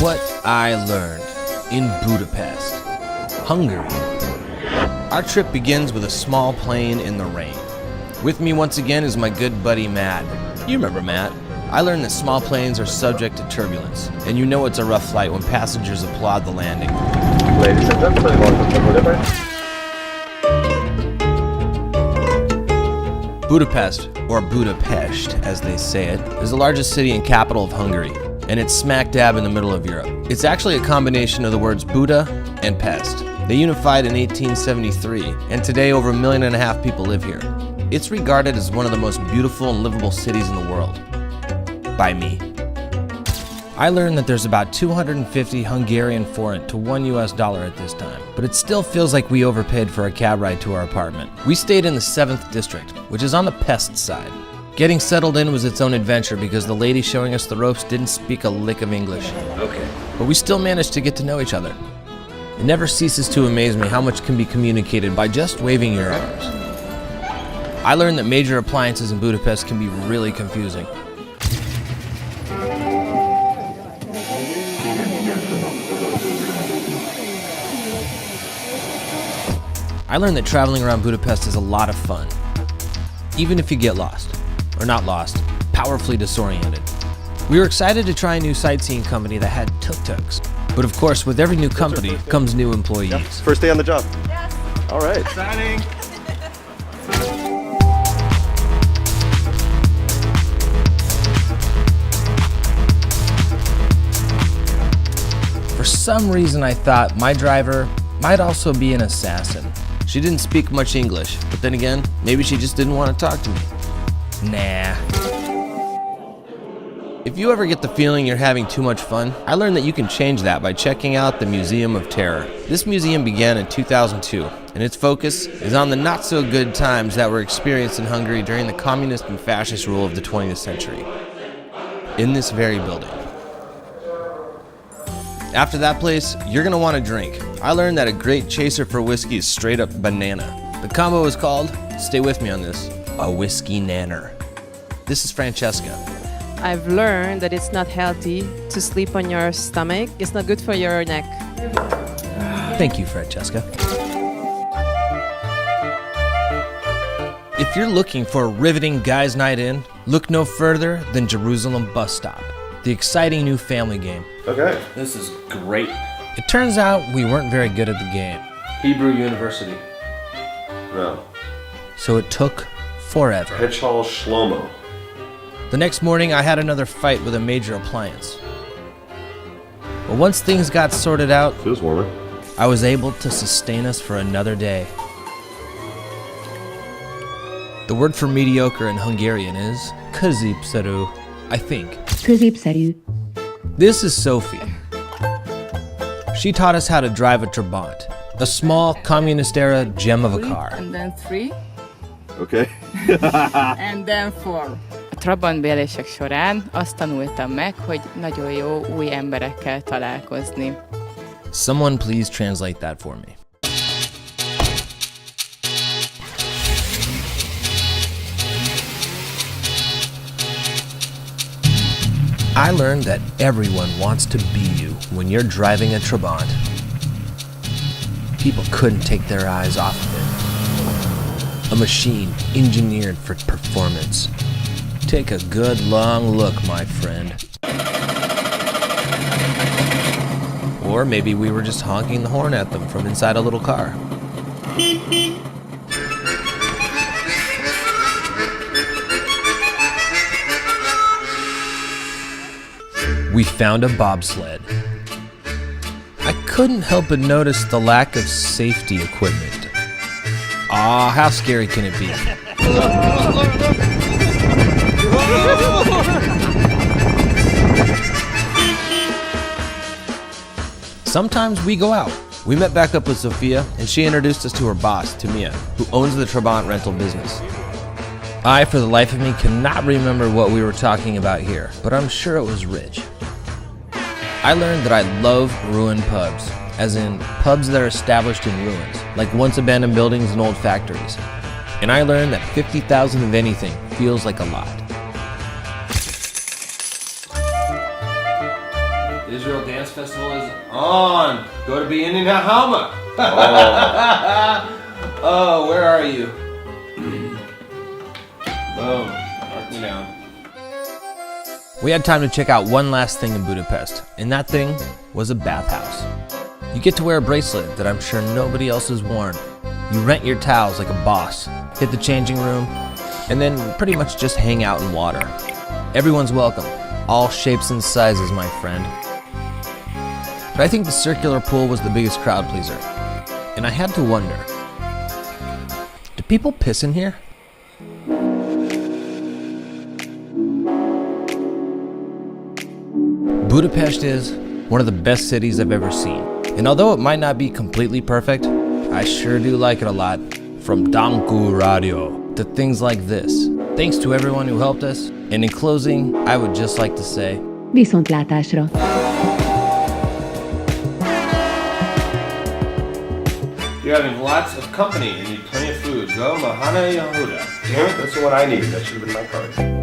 What I learned in Budapest, Hungary. Our trip begins with a small plane in the rain. With me once again is my good buddy Matt. You remember Matt. I learned that small planes are subject to turbulence, and you know it's a rough flight when passengers applaud the landing. Ladies and gentlemen, welcome to Budapest. Budapest, or Budapest as they say it, is the largest city and capital of Hungary, and it's smack dab in the middle of Europe. It's actually a combination of the words Buda and Pest. They unified in 1873, and today over 1.5 million people live here. It's regarded as one of the most beautiful and livable cities in the world. By me. I learned that there's about 250 Hungarian forint to $1 at this time, but it still feels like we overpaid for a cab ride to our apartment. We stayed in the 7th district, which is on the Pest side. Getting settled in was its own adventure because the lady showing us the ropes didn't speak a lick of English. Okay. But we still managed to get to know each other. It never ceases to amaze me how much can be communicated by just waving your arms. I learned that major appliances in Budapest can be really confusing. I learned that traveling around Budapest is a lot of fun, even if you get lost. Or not lost, powerfully disoriented. We were excited to try a new sightseeing company that had tuk-tuks. But of course, with every new company comes new employees. Yep. First day on the job. Yes. All right. Exciting. For some reason, I thought my driver might also be an assassin. She didn't speak much English, but then again, maybe she just didn't want to talk to me. Nah. If you ever get the feeling you're having too much fun, I learned that you can change that by checking out the Museum of Terror. This museum began in 2002, and its focus is on the not-so-good times that were experienced in Hungary during the communist and fascist rule of the 20th century. In this very building. After that place, you're gonna want to drink. I learned that a great chaser for whiskey is straight up banana. The combo is called, stay with me on this, a whiskey nanner. This is Francesca. I've learned that it's not healthy to sleep on your stomach. It's not good for your neck. Thank you, Francesca. If you're looking for a riveting guys' night in, look no further than Jerusalem Bus Stop, the exciting new family game. Okay. This is great. It turns out we weren't very good at the game. Hebrew University. No. So it took forever. Hedgehog Shlomo. The next morning, I had another fight with a major appliance. But once things got sorted out, Feels warmer. I was able to sustain us for another day. The word for mediocre in Hungarian is középszerű, I think. Középszerű. This is Sophie. She taught us how to drive a Trabant, a small communist-era gem of a car. And then 3, Okay. and then 4. A Trabant bérlések során azt tanultam meg, hogy nagyon jó új emberekkel találkozni. Someone please translate that for me. I learned that everyone wants to be you when you're driving a Trabant. People couldn't take their eyes off of it. A machine engineered for performance. Take a good long look, my friend. Or maybe we were just honking the horn at them from inside a little car. We found a bobsled. I couldn't help but notice the lack of safety equipment. Aw, how scary can it be? Sometimes we go out. We met back up with Sophia, and she introduced us to her boss, Timia, who owns the Trabant rental business. I, for the life of me, cannot remember what we were talking about here, but I'm sure it was rich. I learned that I love ruined pubs, as in pubs that are established in ruins, like once abandoned buildings and old factories. And I learned that 50,000 of anything feels like a lot. Israel Dance Festival is on. Go to Biennale. Oh, where are you? Boom. Mark me down. We had time to check out one last thing in Budapest, and that thing was a bathhouse. You get to wear a bracelet that I'm sure nobody else has worn. You rent your towels like a boss, hit the changing room, and then pretty much just hang out in water. Everyone's welcome, all shapes and sizes, my friend. But I think the circular pool was the biggest crowd pleaser, and I had to wonder, do people piss in here? Budapest is one of the best cities I've ever seen. And although it might not be completely perfect, I sure do like it a lot. From Danku Radio to things like this. Thanks to everyone who helped us. And in closing, I would just like to say, Viszontlátásra! you're having lots of company and need plenty of food. Go Mahana Yehuda. Damn it, that's the one I needed. That should have been my card.